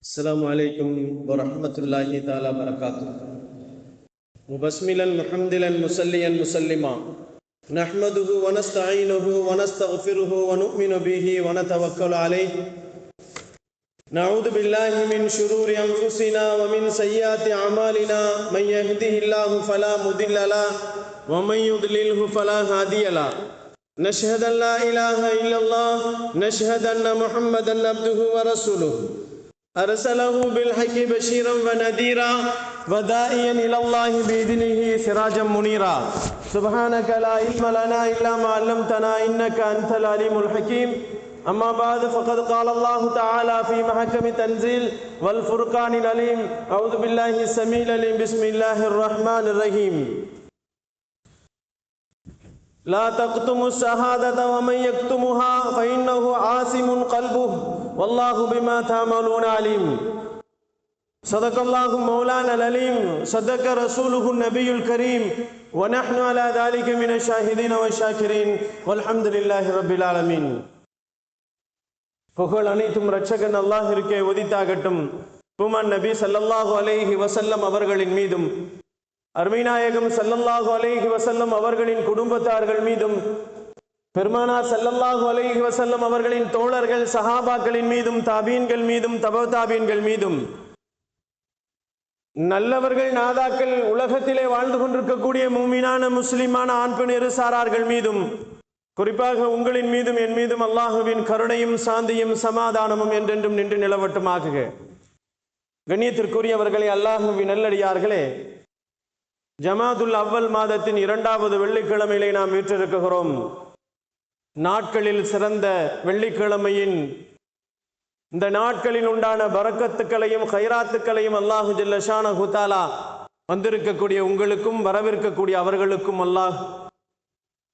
السلام عليكم ورحمة الله تعالى وبركاته. مبسملا محمدلا مسليا مسلما نحمده ونستعينه ونستغفره ونؤمن به ونتوكل عليه. نعوذ بالله من شرور أنفسنا ومن سيئات أعمالنا. من يهده الله فلا مضل له ومن يضلله فلا هادي له. نشهد أن لا إله إلا الله نشهد أن محمدا عبده ورسوله أرسله بالحق بشيرا ونذيرا وداعيا إلى الله بإذنه سراجا منيرا. سبحانك لا علم لنا إلا ما علمتنا إنك أنت العليم الحكيم. أما بعد فقد قال الله تعالى في محكم تنزيل والفرقان العليم. أعوذ بالله السميع العليم. بسم الله الرحمن الرحيم. لا تكتموا الشهادة ومن يكتمها فإنه عاصم قلبه والله بما تعملون عليم. صدق الله مولانا العليم. صدق رسوله النبي الكريم. ونحن على ذلك من الشاهدين والشاكرين والحمد لله رب العالمين. புகழ் அனைத்தும் இரட்சகன் அல்லாஹ்விற்கே உரித்தாகட்டும். பூமான் நபி ஸல்லல்லாஹு அலைஹி வஸல்லம் அவர்களின் மீதும் அருமைநாயகம் ஸல்லல்லாஹு அலைஹி வஸல்லம் அவர்களின் குடும்பத்தார்கள் மீதும் பெருமானார் ஸல்லல்லாஹு அலைஹி வஸல்லம் அவர்களின் தோழர்கள் சஹாபாக்களின் மீதும் தாபீன்கள் மீதும் தபா தாபீன்கள் மீதும் நல்லவர்கள் நாதாக்கள் உலகத்திலே வாழ்ந்து கொண்டிருக்கக்கூடிய மூமினான முஸ்லிமான ஆண் பெண் இரு சாரார்கள் மீதும் குறிப்பாக உங்களின் மீதும் என் மீதும் அல்லாஹுவின் கருணையும் சாந்தியும் சமாதானமும் என்றென்றும் நின்று நிலவட்டுமாகுக. கண்ணியத்திற்குரியவர்களே, அல்லாஹுவின் நல்லடியார்களே, ஜமாதுல் அவ்வல் மாதத்தின் 2வது வெள்ளிக்கிழமையிலே நாம் வீற்றிருக்கிறோம். நாட்களில் சிறந்த வெள்ளிக்கிழமையின் இந்த நாட்களில் உண்டான பரக்கத்துக்களையும் கைராத்துக்களையும் அல்லாஹு ஜல்ல ஷானஹு தஆலா வந்திருக்கக்கூடிய உங்களுக்கும் வரவிருக்கக்கூடிய அவர்களுக்கும் அல்லாஹ்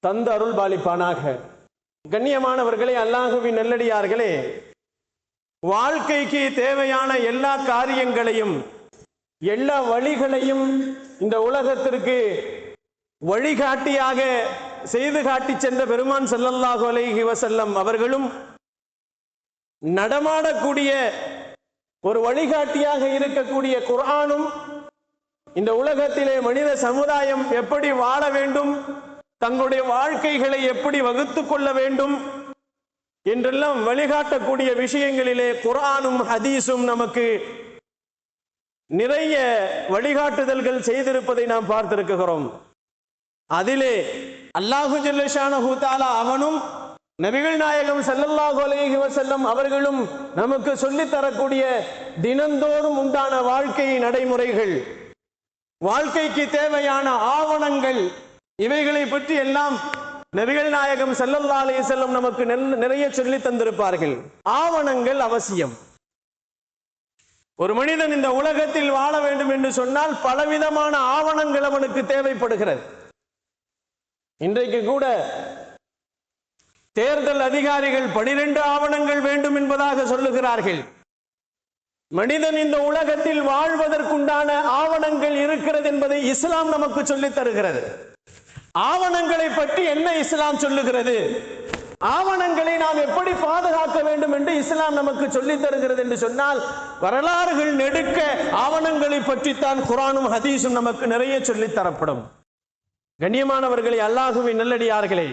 தந்த அருள் பாலிப்பானாக. கண்ணியமானவர்களே, அல்லாஹுவின் நல்லடியார்களே, வாழ்க்கைக்கு தேவையான எல்லா காரியங்களையும் எல்லா வழிகளையும் இந்த உலகத்திற்கு வழிகாட்டியாக செய்து காட்டி சென்ற பெருமான் ஸல்லல்லாஹு அலைஹி வஸல்லம் அவர்களும் நடமாடக்கூடிய ஒரு வழிகாட்டியாக இருக்கக்கூடிய குர்ஆனும் இந்த உலகத்திலே மனித சமுதாயம் எப்படி வாழ வேண்டும், தங்களுடைய வாழ்க்கைகளை எப்படி வகுத்து கொள்ள வேண்டும் என்றெல்லாம் வழிகாட்டக்கூடிய விஷயங்களிலே குர்ஆனும் ஹதீஸும் நமக்கு நிறைய வழிகாட்டுதல்கள் செய்திருப்பதை நாம் பார்த்திருக்கிறோம். அதிலே அல்லாஹு ஜல்ல ஷானஹு தஆலா அவனும் நபிகள் நாயகம் ஸல்லல்லாஹு அலைஹி வஸல்லம் அவர்களும் நமக்கு சொல்லித் தரக்கூடிய தினந்தோறும் உண்டான வாழ்க்கை நடைமுறைகள், வாழ்க்கைக்கு தேவையான ஆவணங்கள், இவைகளை பற்றி எல்லாம் நபிகள் நாயகம் ஸல்லல்லாஹு அலைஹி வஸல்லம் நமக்கு நிறைய சொல்லி தந்திருப்பார்கள். ஆவணங்கள் அவசியம். ஒரு மனிதன் இந்த உலகத்தில் வாழ வேண்டும் என்று சொன்னால் பலவிதமான ஆவணங்கள் அவனுக்கு தேவைப்படுகிறது. இன்றைக்கு கூட தேர்தல் அதிகாரிகள் 12 ஆவணங்கள் வேண்டும் என்பதாக சொல்லுகிறார்கள். மனிதன் இந்த உலகத்தில் வாழ்வதற்குண்டான ஆவணங்கள் இருக்கிறது என்பதை இஸ்லாம் நமக்கு சொல்லித் தருகிறது. ஆவணங்களை பற்றி என்ன இஸ்லாம் சொல்லுகிறது, ஆவணங்களை நாம் எப்படி பாதுகாக்க வேண்டும் என்று இஸ்லாம் நமக்கு சொல்லித் தருகிறது என்று சொன்னால் வரலாறுகள் நெடுக்க ஆவணங்களை பற்றித்தான் குர்ஆனும் ஹதீஸும் நமக்கு நிறைய சொல்லித் தரப்படும். கண்ணியமானவர்களே, அல்லாஹுவின் நல்லடியார்களே,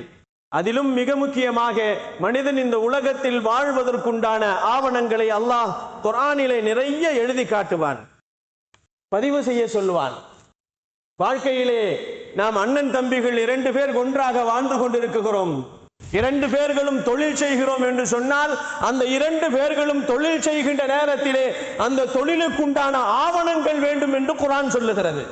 அதிலும் மிக முக்கியமாக மனிதன் இந்த உலகத்தில் வாழ்வதற்குண்டான ஆவணங்களை அல்லாஹ் குர்ஆனிலே நிறைய எழுதி காட்டுவான், பதிவு செய்ய சொல்லுவான். வாழ்க்கையிலே நாம் அண்ணன் தம்பிகள் 2 பேர் ஒன்றாக வாழ்ந்து கொண்டிருக்கிறோம். 2 பேர்களும் தொழில் செய்கிறோம் என்று சொன்னால் அந்த 2 பேர்களும் தொழில் செய்கின்ற நேரத்திலே அந்த தொழிலுக்குண்டான ஆவணங்கள் வேண்டும் என்று குர்ஆன் சொல்லுகிறது.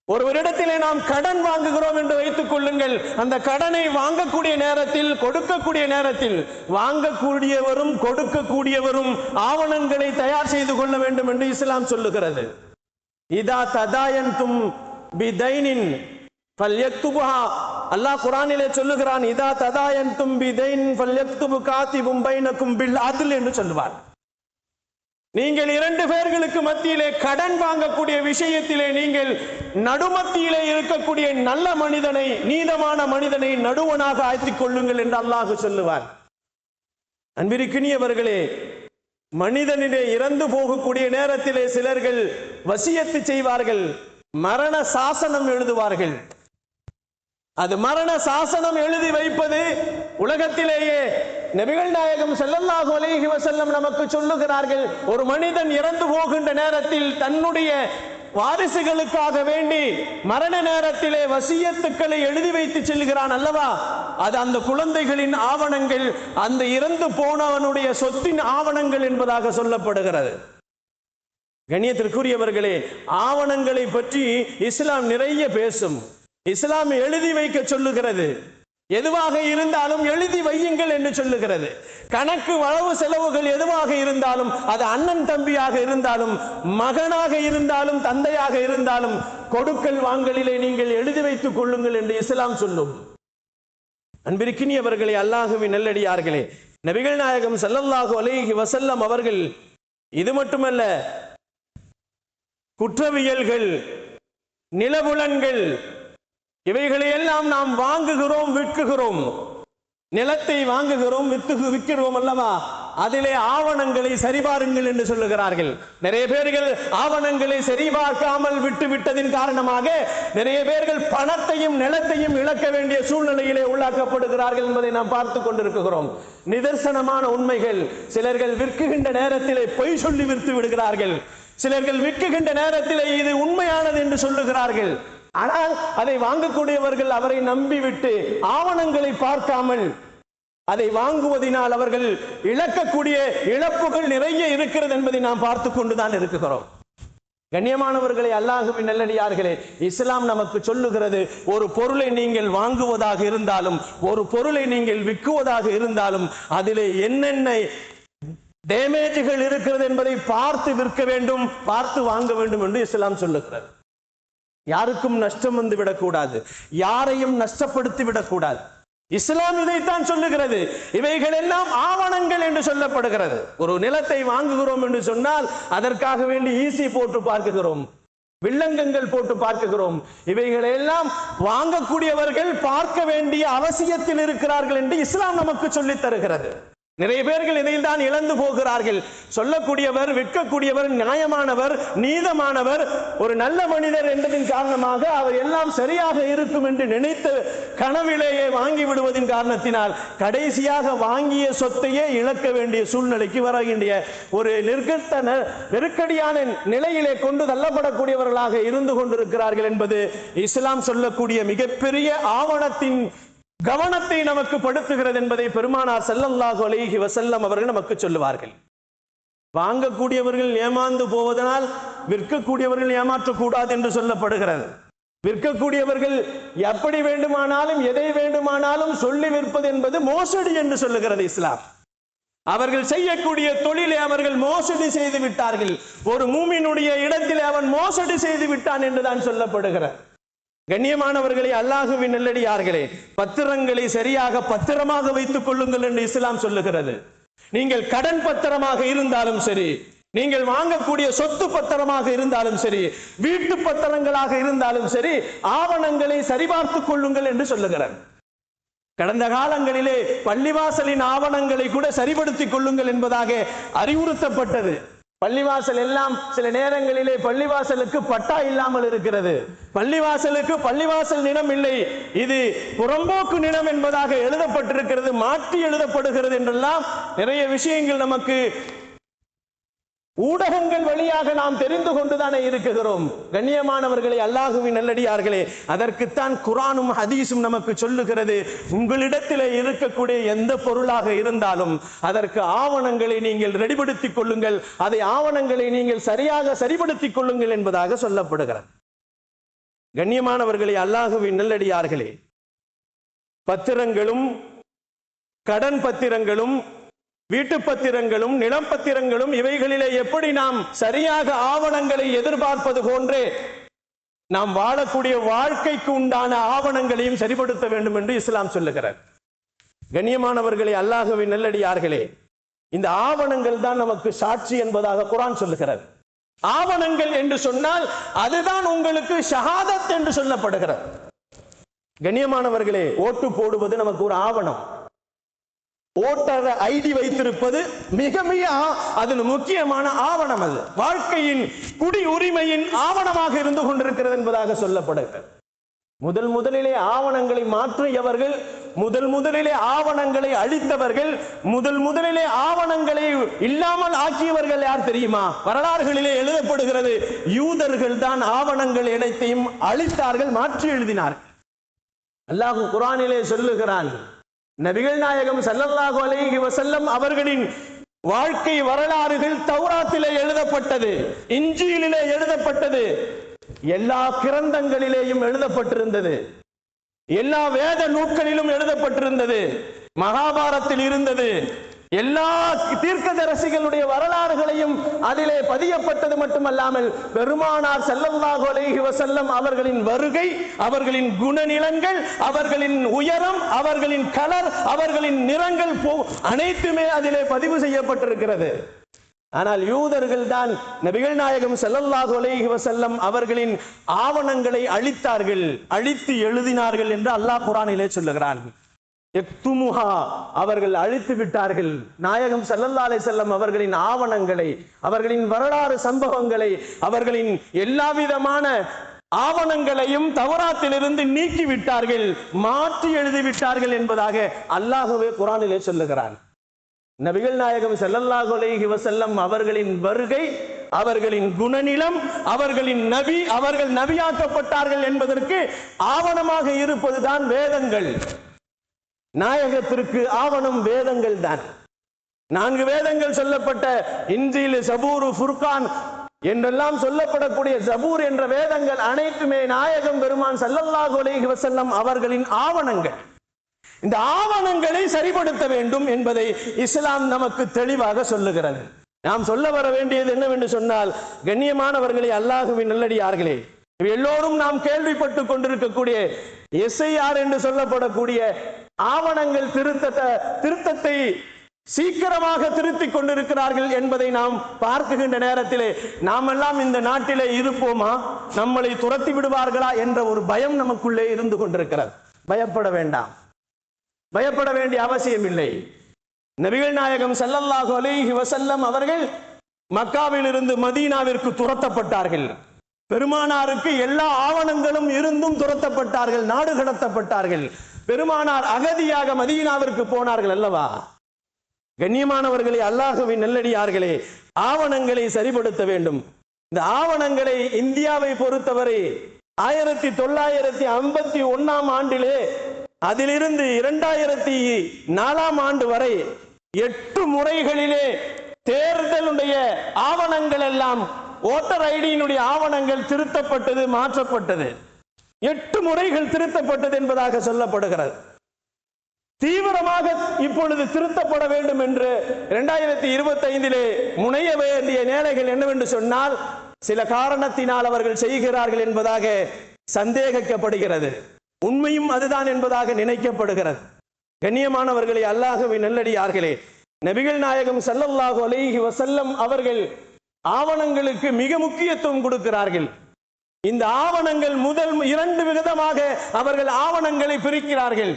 ஒருவரிடத்திலே நாம் கடன் வாங்குகிறோம் என்று வைத்துக் கொள்ளுங்கள். அந்த கடனை வாங்கக்கூடிய நேரத்தில், கொடுக்கக்கூடிய நேரத்தில் வாங்கக்கூடியவரும் கொடுக்கக்கூடியவரும் ஆவணங்களை தயார் செய்து கொள்ள வேண்டும் என்று இஸ்லாம் சொல்லுகிறது. இதா ததாயன்தும் பிதைனின் ஃபல்யக்துபுஹா, அல்லாஹ் குர்ஆனிலே சொல்லுகிறான், இதா ததாயன்தும் பிதைன் ஃபல்யக்துபு காதிபும் பைனக்கும் பில் அத்ல் என்று சொல்வார். நீங்கள் 2 பேர்களுக்கு மத்தியிலே கடன் வாங்கக்கூடிய விஷயத்திலே நீங்கள் நடுமத்தியிலே இருக்கக்கூடிய நல்ல மனிதனை, நீதமான மனிதனை நடுவனாக ஆக்கிக் கொள்ளுங்கள் என்று அல்லாஹ் சொல்லுவார். அன்பிற்கினியவர்களே, மனிதனிலே இறந்து போகக்கூடிய நேரத்திலே சிலர்கள் வசியத்து செய்வார்கள், மரண சாசனம் எழுதுவார்கள். அது மரண சாசனம் எழுதி வைப்பது உலகத்திலேயே நபிகள் நாயகம் ஸல்லல்லாஹு அலைஹி வஸல்லம் நமக்கு சொல்லுகிறார்கள், ஒரு மனிதன் இறந்து போகின்ற நேரத்தில் தன்னுடைய வாரிசுகளுக்காக வேண்டி மரண நேரத்திலே வசியத்துக்களை எழுதி வைத்து செல்கிறான் அல்லவா, அது அந்த குழந்தைகளின் ஆவணங்கள், அந்த இறந்து போனவனுடைய சொத்தின் ஆவணங்கள் என்பதாக சொல்லப்படுகிறது. கண்ணியத்திற்குரியவர்களே, ஆவணங்களை பற்றி இஸ்லாம் நிறைய பேசும். இஸ்லாம் எழுதி வைக்க சொல்லுகிறது. எதுவாக இருந்தாலும் எழுதி வையுங்கள் என்று சொல்லுகிறது. கணக்கு வளவு செலவுகள் எதுவாக இருந்தாலும், அது அண்ணன் தம்பியாக இருந்தாலும், மகனாக இருந்தாலும், தந்தையாக இருந்தாலும், கொடுக்கல் வாங்கலிலே நீங்கள் எழுதி வைத்துக் கொள்ளுங்கள் என்று இஸ்லாம் சொல்லும். அன்பிற்கினியவர்களே, அல்லாஹுவின் நல்லடியார்களே, நபிகள் நாயகம் ஸல்லல்லாஹு அலைஹி வஸல்லம் அவர்கள் இது மட்டுமல்ல, குற்றவியல்கள், நிலபுலன்கள், இவைகளையெல்லாம் நாம் வாங்குகிறோம், விற்குகிறோம். நிலத்தை வாங்குகிறோம், விற்கிறோம் அல்லவா, அதிலே ஆவணங்களை சரிபாருங்கள் என்று சொல்லுகிறார்கள். நிறைய பேர்கள் ஆவணங்களை சரிபார்க்காமல் விட்டு விட்டதின் காரணமாக நிறைய பேர்கள் பணத்தையும் நிலத்தையும் இழக்க வேண்டிய சூழ்நிலையிலே உள்ளாக்கப்படுகிறார்கள் என்பதை நாம் பார்த்து கொண்டிருக்கிறோம். நிதர்சனமான உண்மைகள். சிலர்கள் விற்குகின்ற நேரத்திலே பொய் சொல்லி விற்று விடுகிறார்கள். சிலர்கள் விற்குகின்ற நேரத்திலே இது உண்மையானது என்று சொல்லுகிறார்கள். ஆனால் அதை வாங்கக்கூடியவர்கள் அவரை நம்பிவிட்டு ஆவணங்களை பார்க்காமல் அதை வாங்குவதனால் அவர்கள் இழக்கக்கூடிய இழப்புகள் நிறைய இருக்கிறது என்பதை நாம் பார்த்து கொண்டுதான் இருக்கிறோம். கண்ணியமானவர்களே, அல்லாஹுவின் நல்லடியார்களே, இஸ்லாம் நமக்கு சொல்லுகிறது, ஒரு பொருளை நீங்கள் வாங்குவதாக இருந்தாலும், ஒரு பொருளை நீங்கள் விற்குவதாக இருந்தாலும், அதிலே என்னென்ன டேமேஜ்கள் இருக்கிறது என்பதை பார்த்து விற்க வேண்டும், பார்த்து வாங்க வேண்டும் என்று இஸ்லாம் சொல்லுகிறது. யாருக்கும் நஷ்டம் வந்து விடக்கூடாது, யாரையும் நஷ்டப்படுத்தி விடக்கூடாது. இஸ்லாம் இதைத்தான் சொல்லுகிறது. இவைகள் எல்லாம் ஆவணங்கள் என்று சொல்லப்படுகிறது. ஒரு நிலத்தை வாங்குகிறோம் என்று சொன்னால் அதற்காக வேண்டி ஈசி போட்டு பார்க்குகிறோம், வில்லங்கங்கள் போட்டு பார்க்குகிறோம். இவைகளை எல்லாம் வாங்கக்கூடியவர்கள் பார்க்க வேண்டிய அவசியத்தில் இருக்கிறார்கள் என்று இஸ்லாம் நமக்கு சொல்லித் தருகிறது. நிறைய பேர்கள் இதைத்தான் இழந்து போகிறார்கள். சொல்லக்கூடியவர், விற்கக்கூடியவர் நியாயமானவர், நீதமானவர், ஒரு நல்ல மனிதர் என்பதின் காரணமாக அவர் எல்லாம் சரியாக இருக்கும் என்று நினைத்து கனவிலேயே வாங்கி விடுவதின் காரணத்தினால் கடைசியாக வாங்கிய சொத்தையே இழக்க வேண்டிய சூழ்நிலைக்கு வருகின்ற ஒரு நெருக்கடியான நிலையிலே கொண்டு தள்ளப்படக்கூடியவர்களாக இருந்து கொண்டிருக்கிறார்கள் என்பது இஸ்லாம் சொல்லக்கூடிய மிகப்பெரிய ஆவணத்தின் கவனத்தை நமக்கு படுத்துகிறது என்பதை பெருமானார் ஸல்லல்லாஹு அலைஹி வஸல்லம் அவர்கள் நமக்கு சொல்லுவார்கள். வாங்கக்கூடியவர்கள் ஏமாந்து போவதனால் விற்கக்கூடியவர்கள் ஏமாற்றக்கூடாது என்று சொல்லப்படுகிறது. விற்கக்கூடியவர்கள் எப்படி வேண்டுமானாலும் எதை வேண்டுமானாலும் சொல்லி விற்பது என்பது மோசடி என்று சொல்லுகிறது இஸ்லாம். அவர்கள் செய்யக்கூடிய தொழிலை அவர்கள் மோசடி செய்து விட்டார்கள். ஒரு மூமினுடைய இடத்திலே அவன் மோசடி செய்து விட்டான் என்றுதான் சொல்லப்படுகிறது. கண்ணியமானவர்களே, அல்லாஹுவின் நல்லடியார்களே, பத்திரங்களை சரியாக பத்திரமாக வைத்துக் கொள்ளுங்கள் என்று இஸ்லாம் சொல்லுகிறது. நீங்கள் கடன் பத்திரமாக இருந்தாலும் சரி, நீங்கள் வாங்கக்கூடிய சொத்து பத்திரமாக இருந்தாலும் சரி, வீட்டு பத்திரங்களாக இருந்தாலும் சரி, ஆவணங்களை சரிபார்த்துக் கொள்ளுங்கள் என்று சொல்லுகிறார். கடந்த காலங்களிலே பள்ளிவாசலின் ஆவணங்களை கூட சரிபடுத்திக் கொள்ளுங்கள் என்பதாக அறிவுறுத்தப்பட்டது. பள்ளிவாசல் எல்லாம் சில நேரங்களிலே பள்ளிவாசலுக்கு பட்டா இல்லாமல் இருக்கிறது. பள்ளிவாசலுக்கு பள்ளிவாசல் நிலம் இல்லை, இது புறம்போக்கு நிலம் என்பதாக எழுதப்பட்டிருக்கிறது, மாற்றி எழுதப்படுகிறது என்றெல்லாம் நிறைய விஷயங்கள் நமக்கு ஊடகங்கள் வழியாக நாம் தெரிந்து கொண்டுதானே இருக்கிறோம். கண்ணியமானவர்களே, அல்லாஹுவின் நல்லடியார்களே, அதற்குத்தான் குர்ஆனும் ஹதீஸும் நமக்கு சொல்லுகிறது, உங்களிடத்திலே இருக்கக்கூடிய எந்த பொருளாக இருந்தாலும் அதற்கு ஆவணங்களை நீங்கள் ரெடிபடுத்திக் கொள்ளுங்கள், அதை ஆவணங்களை நீங்கள் சரியாக சரிபடுத்திக் கொள்ளுங்கள் என்பதாக சொல்லப்படுகிறது. கண்ணியமானவர்களே, அல்லாஹுவின் நல்லடியார்களே, பத்திரங்களும் கடன் பத்திரங்களும் வீட்டு பத்திரங்களும் நிலம் பத்திரங்களும் இவைகளிலே எப்படி நாம் சரியாக ஆவணங்களை எதிர்பார்ப்பது போன்றே நாம் வாழக்கூடிய வாழ்க்கைக்கு உண்டான ஆவணங்களையும் சரிபடுத்த வேண்டும் என்று இஸ்லாம் சொல்லுகிறார். கண்ணியமானவர்களே, அல்லாஹ்வின் நல்லடியார்களே, இந்த ஆவணங்கள் தான் நமக்கு சாட்சி என்பதாக குர்ஆன் சொல்லுகிறது. ஆவணங்கள் என்று சொன்னால் அதுதான் உங்களுக்கு ஷஹாதத் என்று சொல்லப்படுகிறது. கண்ணியமானவர்களே, ஓட்டு போடுவது நமக்கு ஒரு ஆவணம். ஓட்டர் ஐடி வைத்திருப்பது மிக மிக அது முக்கியமான ஆவணம். அது வாழ்க்கையின் குடி உரிமையின் ஆவணமாக இருந்து கொண்டிருக்கிறது என்பதாக சொல்லப்படுகிறது. முதலிலே ஆவணங்களை மாற்றியவர்கள், முதலிலே ஆவணங்களை அழித்தவர்கள், முதலிலே ஆவணங்களை இல்லாமல் ஆக்கியவர்கள் யார் தெரியுமா? வரலாறுகளிலே எழுதப்படுகிறது, யூதர்கள் தான் ஆவணங்கள் அனைத்தையும் அழித்தார்கள், மாற்றி எழுதினார்கள். அல்லாஹ் குர்ஆனிலே சொல்லுகிறான், நபிகள் நாயகம் ஸல்லல்லாஹு அலைஹி வஸல்லம் அவர்களின் வாழ்க்கை வரலாறுகள் தௌராத்திலே எழுதப்பட்டது, இன்ஜீலிலே எழுதப்பட்டது, எல்லா கிரந்தங்களிலேயும் எழுதப்பட்டிருந்தது, எல்லா வேத நூல்களிலும் எழுதப்பட்டிருந்தது, மகாபாரத்தில் இருந்தது, எல்லா தீர்க்கதரிசிகளுடைய வரலாறுகளையும் அதிலே பதியப்பட்டது மட்டுமல்லாமல் பெருமானார் ஸல்லல்லாஹு அலைஹி வஸல்லம் அவர்களின் வருகை, அவர்களின் குணநிலங்கள், அவர்களின் உயரம், அவர்களின் கலர், அவர்களின் நிறங்கள் அனைத்துமே அதிலே பதிவு செய்யப்பட்டிருக்கிறது. ஆனால் யூதர்கள் தான் நபிகள் நாயகம் ஸல்லல்லாஹு அலைஹி வஸல்லம் அவர்களின் ஆவணங்களை அழித்தார்கள், அழித்து எழுதினார்கள் என்று அல்லாஹ் குர்ஆனிலே சொல்லுகிறான். யக்துமுஹா, அவர்கள் அழித்து விட்டார்கள் நாயகம் ஸல்லல்லாஹு அலைஹி வஸல்லம் அவர்களின் ஆவணங்களை, அவர்களின் வரலாறு சம்பவங்களை, அவர்களின் எல்லா விதமான ஆவணங்களையும் தௌராத்திலிருந்து நீக்கி விட்டார்கள், மாற்றி எழுதி விட்டார்கள் என்பதாக அல்லாஹ்வே குர்ஆனிலே சொல்லுகிறான். நபிகள் நாயகம் ஸல்லல்லாஹு அலைஹி வஸல்லம் அவர்களின் வருகை, அவர்களின் குணநிலம், அவர்களின் நபி, அவர்கள் நபியாக்கப்பட்டார்கள் என்பதற்கு ஆவணமாக இருப்பதுதான் வேதங்கள். நாயகத்திற்கு ஆவணம் வேதங்கள் தான். 4 வேதங்கள் சொல்லப்பட்ட இன்ஜீல், சபூர், ஃபுர்கான் என்றெல்லாம் சொல்லப்படக்கூடிய ஜபூர் என்ற வேதங்கள் அனைத்துமே நாயகம் பெருமான் ஸல்லல்லாஹு அலைஹி வஸல்லம் அவர்களின் ஆவணங்கள். இந்த ஆவணங்களை சரிபடுத்த வேண்டும் என்பதை இஸ்லாம் நமக்கு தெளிவாக சொல்லுகிறது. நாம் சொல்ல வர வேண்டியது என்னவென்று சொன்னால், கண்ணியமானவர்களே, அல்லாஹ்வின் நல்லடியார்களே, எல்லோரும் நாம் கேள்விப்பட்டு கொண்டிருக்கக்கூடிய எஸ்ஐஆர் என்று சொல்லப்படக்கூடிய ஆவணங்கள் திருத்தத்தை சீக்கிரமாக திருத்திக் கொண்டிருக்கிறார்கள் என்பதை நாம் பார்க்கின்ற நேரத்திலே நாம் எல்லாம் இந்த நாட்டிலே இருப்போமா, நம்மளை துரத்தி விடுவார்களா என்ற ஒரு பயம் நமக்குள்ளே இருந்து கொண்டிருக்கிறது. பயப்பட வேண்டாம், பயப்பட வேண்டிய அவசியம் இல்லை. நபிகள் நாயகம் ஸல்லல்லாஹு அலைஹி வஸல்லம் அவர்கள் மக்காவில் இருந்து மதீனாவிற்கு துரத்தப்பட்டார்கள். பெருமானாருக்கு எல்லா ஆவணங்களும் இருந்தும் துரத்தப்பட்டார்கள், நாடு கடத்தப்பட்டார்கள். பெருமானார் அகதியாக மதீனாவிற்கு போனார்கள் அல்லவா? கண்ணியமானவர்களே, அல்லாஹ்வின் நல்லடியார்களே, ஆவணங்களை சரிபடுத்த வேண்டும். இந்த ஆவணங்களை இந்தியாவை பொறுத்தவரை 1951 ஆண்டிலே அதிலிருந்து 2004 ஆண்டு வரை 8 முறைகளிலே தேர்தலுடைய ஆவணங்கள் எல்லாம், ஓட்டர் ஐடியினுடைய ஆவணங்கள் திருத்தப்பட்டது, மாற்றப்பட்டது. 8 முறைகள் திருத்தப்பட்டது என்பதாக சொல்லப்படுகிறது. தீவிரமாக இப்பொழுது திருத்தப்பட வேண்டும் என்று 2025 முனைய வேண்டிய நிலைகள் என்னவென்று சொன்னால், சில காரணத்தினால் அவர்கள் செய்கிறார்கள் என்பதாக சந்தேகிக்கப்படுகிறது. உண்மையும் அதுதான் என்பதாக நினைக்கப்படுகிறது. கண்ணியமானவர்களே, அல்லாஹ்வின் நல்லடியார்களே, நபிகள் நாயகம் ஸல்லல்லாஹு அலைஹி வஸல்லம் அவர்கள் ஆவணங்களுக்கு மிக முக்கியத்துவம் கொடுக்கிறார்கள். இந்த ஆவணங்கள் முதல் 2 விதமாக அவர்கள் ஆவணங்களை பிரிக்கிறார்கள்.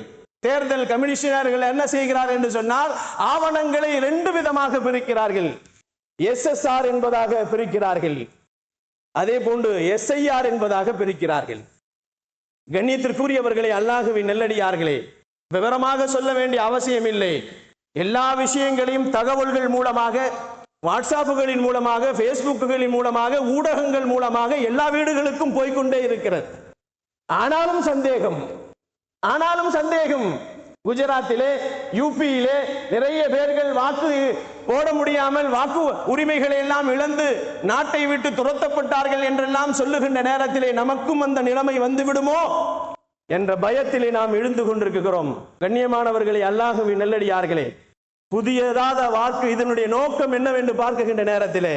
தேர்தல் கமிஷனர்கள் என்ன செய்கிறார்கள் என்று சொன்னால், ஆவணங்களை 2 விதமாக பிரிக்கிறார்கள். SSR என்பதாக பிரிக்கிறார்கள், அதே போன்று SIR என்பதாக பிரிக்கிறார்கள். கண்ணியத்திற்குரியவர்களே, அல்லாஹ்வின் நல்லடியார்களே, விவரமாக சொல்ல வேண்டிய அவசியம் இல்லை. எல்லா விஷயங்களையும் தகவல்கள் மூலமாக, வாட்ஸ்அப்புகளின் மூலமாக, பேஸ்புக்குகளின் மூலமாக, ஊடகங்கள் மூலமாக எல்லா வீடுகளுக்கும் போய்கொண்டே இருக்கிறது. ஆனாலும் சந்தேகம். குஜராத்திலே, யூபியிலே நிறைய பேர்கள் வாக்கு போட முடியாமல் வாக்கு உரிமைகளை எல்லாம் இழந்து நாட்டை விட்டு துரத்தப்பட்டார்கள் என்றெல்லாம் சொல்லுகின்ற நேரத்திலே நமக்கும் அந்த நிலைமை வந்து விடுமோ என்ற பயத்திலே நாம் எழுந்து கொண்டிருக்கிறோம். கண்ணியமானவர்களே, அல்லாஹ்வின் நல்லடியார்களே, புதியதாத வாக்கு இதனுடைய நோக்கம் என்னவென்று பார்க்கின்ற நேரத்திலே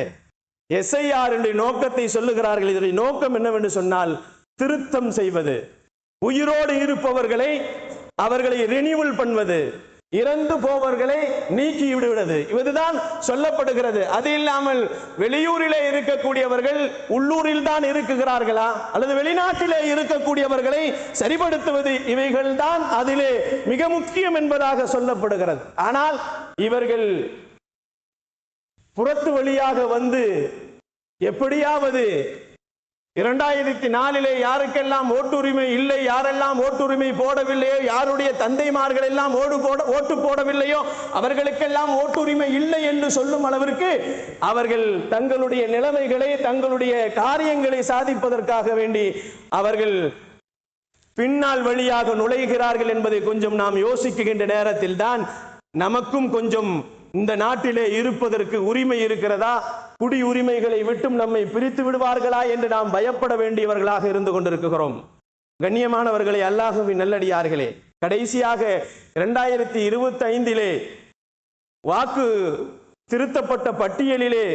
SIR நோக்கத்தை சொல்லுகிறார்கள். இதனுடைய நோக்கம் என்னவென்று சொன்னால், திருத்தம் செய்வது, உயிரோடு இருப்பவர்களை அவர்களை ரினிவல் பண்ணுவது, இறந்து போவர்களை நீக்கி விடுகிறது. இதுதான் சொல்லப்படுகிறது. அது இல்லாமல் வெளியூரிலே இருக்கக்கூடியவர்கள் உள்ளூரில் தான் இருக்குகிறார்களா அல்லது வெளிநாட்டிலே இருக்கக்கூடியவர்களை சரிபடுத்துவது, இவைகள் தான் அதிலே மிக முக்கியம் என்பதாக சொல்லப்படுகிறது. ஆனால் இவர்கள் புறத்து வழியாக வந்து எப்படியாவது 2004 யாருக்கெல்லாம் ஓட்டுரிமை இல்லை, யாரெல்லாம் ஓட்டுரிமை போடவில்லையோ, யாருடைய தந்தைமார்கள் எல்லாம் ஓட்டு போடவில்லையோ அவர்களுக்கெல்லாம் ஓட்டுரிமை இல்லை என்று சொல்லும் அளவிற்கு அவர்கள் தங்களுடைய நிலைமைகளை, தங்களுடைய காரியங்களை சாதிப்பதற்காக வேண்டி அவர்கள் பின்னால் வழியாக நுழைகிறார்கள் என்பதை கொஞ்சம் நாம் யோசிக்கின்ற நேரத்தில் தான் நமக்கும் கொஞ்சம் இந்த நாட்டிலே இருப்பதற்கு உரிமை இருக்கிறதா, குடி உரிமைகளை விட்டும் நம்மை பிரித்து விடுவார்களா என்று நாம் பயப்பட வேண்டியவர்களாக இருந்து கொண்டிருக்கிறோம். கண்ணியமானவர்களே, அல்லாஹ்வின் நல்லடியார்களே, கடைசியாக 2025 வாக்கு திருத்தப்பட்ட பட்டியலிலே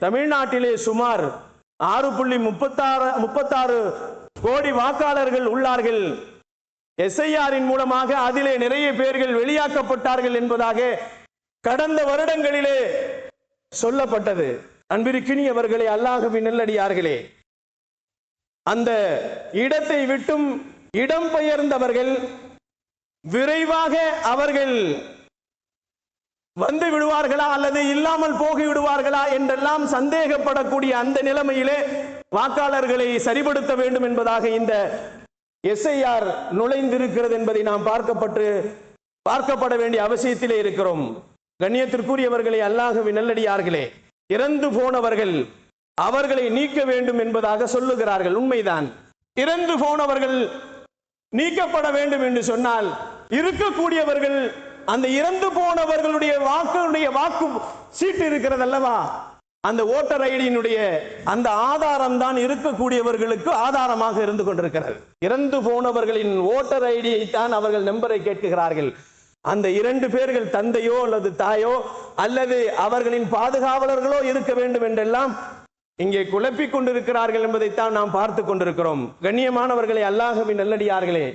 தமிழ்நாட்டிலே சுமார் 6.36 கோடி வாக்காளர்கள் உள்ளார்கள். எஸ்ஐஆரின் மூலமாக அதிலே நிறைய பேர்கள் வெளியாக்கப்பட்டார்கள் என்பதாக கடந்த வருடங்களிலே சொல்லப்பட்டது. அன்பிற்கினியவர்களே, அல்லாஹ்வின் நல்லடியார்களே, அந்த இடத்தை விட்டும் இடம்பெயர்ந்தவர்கள் விரைவாக அவர்கள் வந்து விடுவார்களா அல்லது இல்லாமல் போகி விடுவார்களா என்றெல்லாம் சந்தேகப்படக்கூடிய அந்த நிலைமையிலே வாக்காளர்களை சரிபடுத்த வேண்டும் என்பதாக இந்த எஸ்ஐஆர் நுழைந்திருக்கிறது என்பதை நாம் பார்க்கப்பட வேண்டிய அவசியத்திலே இருக்கிறோம். கண்ணியத்திற்குரியவர்களே, அல்லாஹ்வின் நல்லடியார்களே, இறந்து போனவர்கள் அவர்களை நீக்க வேண்டும் என்பதாக சொல்லுகிறார்கள். உண்மைதான். இறந்து போனவர்கள் நீக்கப்பட வேண்டும் என்று சொன்னால் இருக்கக்கூடியவர்கள் அந்த இறந்து போனவர்களுடைய வாக்கு சீட்டு இருக்கிறது அல்லவா, அந்த ஓட்டர் ஐடியினுடைய அந்த ஆதாரம் தான் இருக்கக்கூடியவர்களுக்கு ஆதாரமாக இருந்து கொண்டிருக்கிறது. இறந்து போனவர்களின் ஓட்டர் ஐடியை தான் அவர்கள் நம்பரை கேட்கிறார்கள். அந்த 2 பேர்கள் தந்தையோ அல்லது தாயோ அல்லது அவர்களின் பாதுகாவலர்களோ இருக்க வேண்டும் என்றெல்லாம் இங்கே குழப்பிக் கொண்டிருக்கிறார்கள் என்பதைத்தான் நாம் பார்த்து கொண்டிருக்கிறோம். கண்ணியமானவர்களே, அல்லாஹ்வின் நல்லடியார்களே,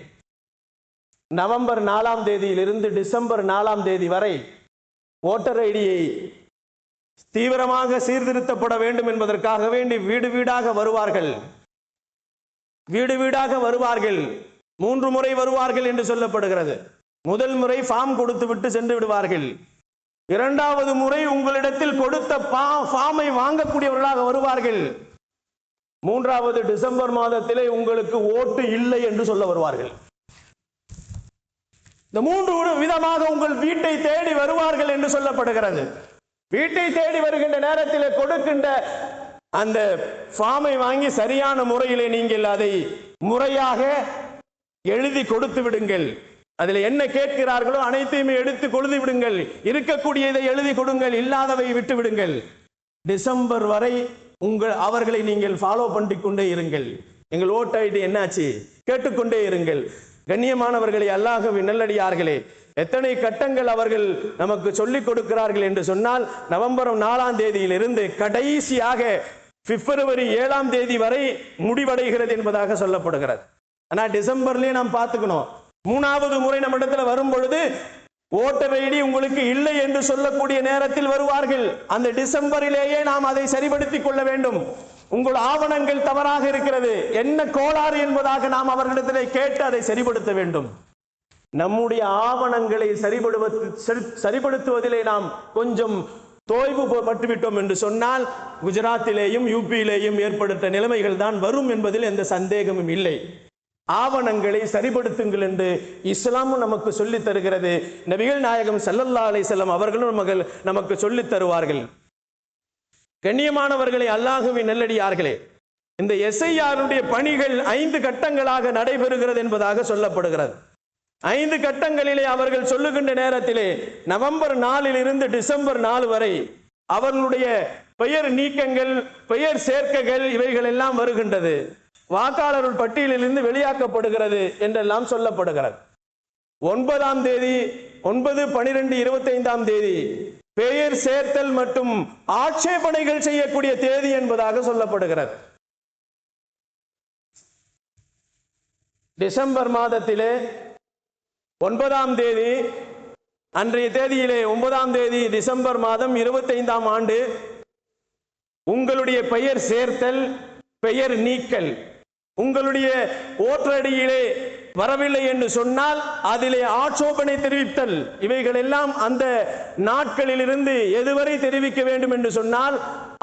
நவம்பர் 4ஆம் தேதியிலிருந்து டிசம்பர் 4ஆம் தேதி வரை ஓட்டர் ஐடியை தீவிரமாக சீர்திருத்தப்பட வேண்டும் என்பதற்காக வேண்டி வீடு வீடாக வருவார்கள். 3 முறை வருவார்கள் என்று சொல்லப்படுகிறது. முதல் முறை ஃபார்ம் கொடுத்து விட்டு சென்று விடுவார்கள். 2வது முறை உங்களிடத்தில் கொடுத்த ஃபார்மை வாங்கக்கூடியவர்களாக வருவார்கள். 3வது டிசம்பர் மாதத்திலே உங்களுக்கு ஓட்டு இல்லை என்று சொல்ல வருவார்கள். இந்த 3 விதமாக உங்கள் வீட்டை தேடி வருவார்கள் என்று சொல்லப்படுகிறது. வீட்டை தேடி வருகின்ற நேரத்தில் கொடுக்கின்ற அந்த ஃபார்மை வாங்கி சரியான முறையிலே நீங்கள் அதை முறையாக எழுதி கொடுத்து விடுங்கள். அதில் என்ன கேட்கிறார்களோ அனைத்தையுமே எடுத்து கொடுத்து விடுங்கள். இருக்கக்கூடியதை எழுதி கொடுங்கள், இல்லாதவை விட்டு விடுங்கள். டிசம்பர் வரை அவர்களை நீங்கள் ஃபாலோ பண்ணி கொண்டே இருங்கள். எங்கள் ஓட்டு ஐடி என்னாச்சு கேட்டுக்கொண்டே இருங்கள். கண்ணியமானவர்களே, அல்லாஹ்வின் நல்லடியார்களே, எத்தனை கட்டங்கள் அவர்கள் நமக்கு சொல்லிக் கொடுக்கிறார்கள் என்று சொன்னால், நவம்பர் 4ஆம் தேதியிலிருந்து கடைசியாக பிப்ரவரி 7ஆம் தேதி வரை முடிவடைகிறது என்பதாக சொல்லப்படுகிறது. ஆனா டிசம்பர்லயே நாம் பார்த்துக்கணும், 3வது முறை நம்ம இடத்துல வரும் பொழுது ஓட்டர் ஐடி உங்களுக்கு இல்லை என்று சொல்லக்கூடிய நேரத்தில் வருவார்கள். அந்த டிசம்பரிலேயே நாம் அதை சரிபடுத்திக் கொள்ள வேண்டும். உங்கள் ஆவணங்கள் தவறாக இருக்கிறது, என்ன கோளாறு என்பதாக நாம் அவர்களிடத்தில் கேட்டு அதை சரிபடுத்த வேண்டும். நம்முடைய ஆவணங்களை சரிபடுத்துவதிலே நாம் கொஞ்சம் தோய்வு பட்டுவிட்டோம் என்று சொன்னால் குஜராத்திலேயும் யூபியிலேயும் ஏற்படுத்த நிலைமைகள் தான் வரும் என்பதில் எந்த சந்தேகமும் இல்லை. ஆவணங்களை சரிபடுத்துங்கள் என்று இஸ்லாமும் நமக்கு சொல்லித் தருகிறது. நபிகள் நாயகம் ஸல்லல்லாஹு அலைஹி வஸல்லம் அவர்களும் நமக்கு சொல்லித் தருவார்கள். கண்ணியமானவர்களே, அல்லாஹ்வின் நல்லடியார்களே, இந்த எஸ்ஐஆருடைய பணிகள் 5 கட்டங்களாக நடைபெறுகிறது என்பதாக சொல்லப்படுகிறது. 5 கட்டங்களிலே அவர்கள் சொல்லுகின்ற நேரத்திலே நவம்பர் 4 டிசம்பர் 4 வரை அவர்களுடைய பெயர் நீக்கங்கள், பெயர் சேர்க்கைகள் இவைகள் எல்லாம் வருகின்றது. வாக்காளர்கள் பட்டியலிலிருந்து வெளியாக்கப்படுகிறது என்றெல்லாம் சொல்லப்படுகிறது. 9ஆம் தேதி 9/12/25ஆம் தேதி பெயர் சேர்த்தல் மற்றும் ஆட்சேபனைகள் செய்யக்கூடிய தேதி என்பதாக சொல்லப்படுகிறது. டிசம்பர் மாதத்திலே 9ஆம் தேதி அன்றைய தேதியிலே 9ஆம் தேதி டிசம்பர் மாதம் 25ஆம் ஆண்டு உங்களுடைய பெயர் சேர்த்தல், பெயர் நீக்கல், உங்களுடைய ஓட்டரடியிலே வரவில்லை என்று சொன்னால் அதிலே ஆட்சேபனை தெரிவித்தல், இவைகள் எல்லாம் அந்த நாட்களில் இருந்து எதுவரை தெரிவிக்க வேண்டும் என்று சொன்னால்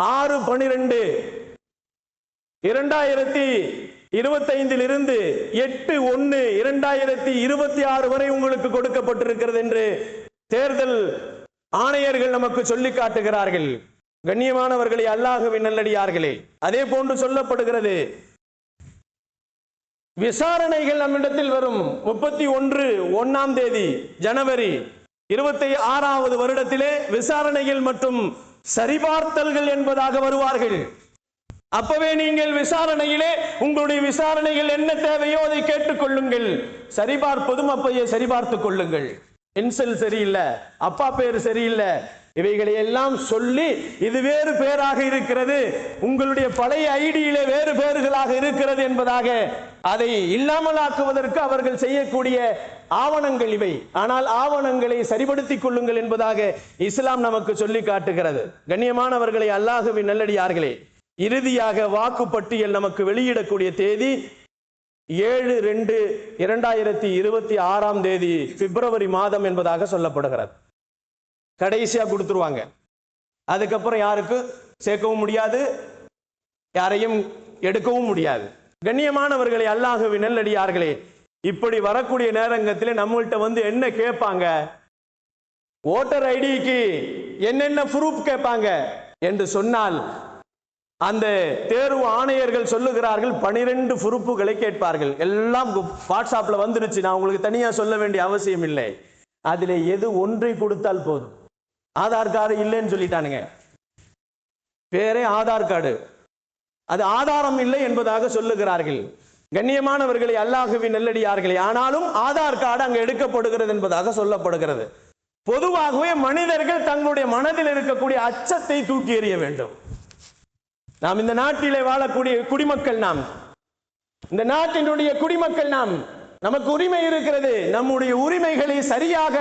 6/12/2025 இருந்து 8/1/2026 வரை உங்களுக்கு கொடுக்கப்பட்டிருக்கிறது என்று தேர்தல் ஆணையர்கள் நமக்கு சொல்லி காட்டுகிறார்கள். கண்ணியமானவர்களே, அல்லாஹ்வின் நல்லடியார்களே, அதே போன்று சொல்லப்படுகிறது விசாரணைகள் நம்மிடத்தில் வரும் 31/1ஆம் தேதி ஜனவரி 26வது வருடத்திலே விசாரணைகள் மற்றும் சரிபார்த்தல்கள் என்பதாக வருவார்கள். அப்பவே நீங்கள் விசாரணையிலே உங்களுடைய விசாரணைகள் என்ன தேவையோ அதை கேட்டுக்கொள்ளுங்கள். சரிபார்ப்பதும் அப்பையே சரிபார்த்துக் கொள்ளுங்கள். இன்சல் சரியில்லை, அப்பா பேர் சரியில்லை, இவைகளை எல்லாம் சொல்லி இது வேறு பேராக இருக்கிறது, உங்களுடைய பழைய ஐடியிலே வேறு பேர்களாக இருக்கிறது என்பதாக அதை இல்லாமலாக்குவதற்கு அவர்கள் செய்யக்கூடிய ஆவணங்கள் இவை. ஆனால் ஆவணங்களை சரிபடுத்திக் கொள்ளுங்கள் என்பதாக இஸ்லாம் நமக்கு சொல்லி காட்டுகிறது. கண்ணியமானவர்களை, அல்லாஹ்வின் நல்லடியார்களே, இறுதியாக வாக்குப்பட்டியல் நமக்கு வெளியிடக்கூடிய தேதி 7/2/2026ஆம் தேதி பிப்ரவரி மாதம் என்பதாக சொல்லப்படுகிறது. கடைசியா கொடுத்துருவாங்க. அதுக்கப்புறம் யாருக்கும் சேர்க்கவும் முடியாது, யாரையும் எடுக்கவும் முடியாது. கண்ணியமானவர்களே, அல்லாஹ்வின் நல்லடியார்களே, இப்படி வரக்கூடிய நேரத்தில் நம்மள்கிட்ட வந்து என்ன கேட்பாங்க, ஓட்டர் ஐடிக்கு என்னென்ன ப்ரூஃப் கேட்பாங்க என்று சொன்னால் அந்த தேர்வு ஆணையர்கள் சொல்லுகிறார்கள் 12 ப்ரூஃப்களை கேட்பார்கள். எல்லாம் வாட்ஸ்அப்ல வந்துருச்சு, நான் உங்களுக்கு தனியா சொல்ல வேண்டிய அவசியம் இல்லை. அதிலே எது ஒன்றை கொடுத்தால் போதும். ஆதார் கார்டு இல்லைன்னு சொல்லிட்டானுங்க, பேரே ஆதார் கார்டு, அது ஆதாரம் இல்லை என்பதாக சொல்லுகிறார்கள். கண்ணியமானவர்களை, அல்லாஹ்வின் நல்லடியார்களே, ஆனாலும் ஆதார் கார்டு அங்கு எடுக்கப்படுகிறது என்பதாக சொல்லப்படுகிறது. பொதுவாகவே மனிதர்கள் தங்களுடைய மனதில் இருக்கக்கூடிய அச்சத்தை தூக்கி எறிய வேண்டும். நாம் இந்த நாட்டிலே வாழக்கூடிய குடிமக்கள், நாம் இந்த நாட்டினுடைய குடிமக்கள், நமக்கு உரிமை இருக்கிறது. நம்முடைய உரிமைகளை சரியாக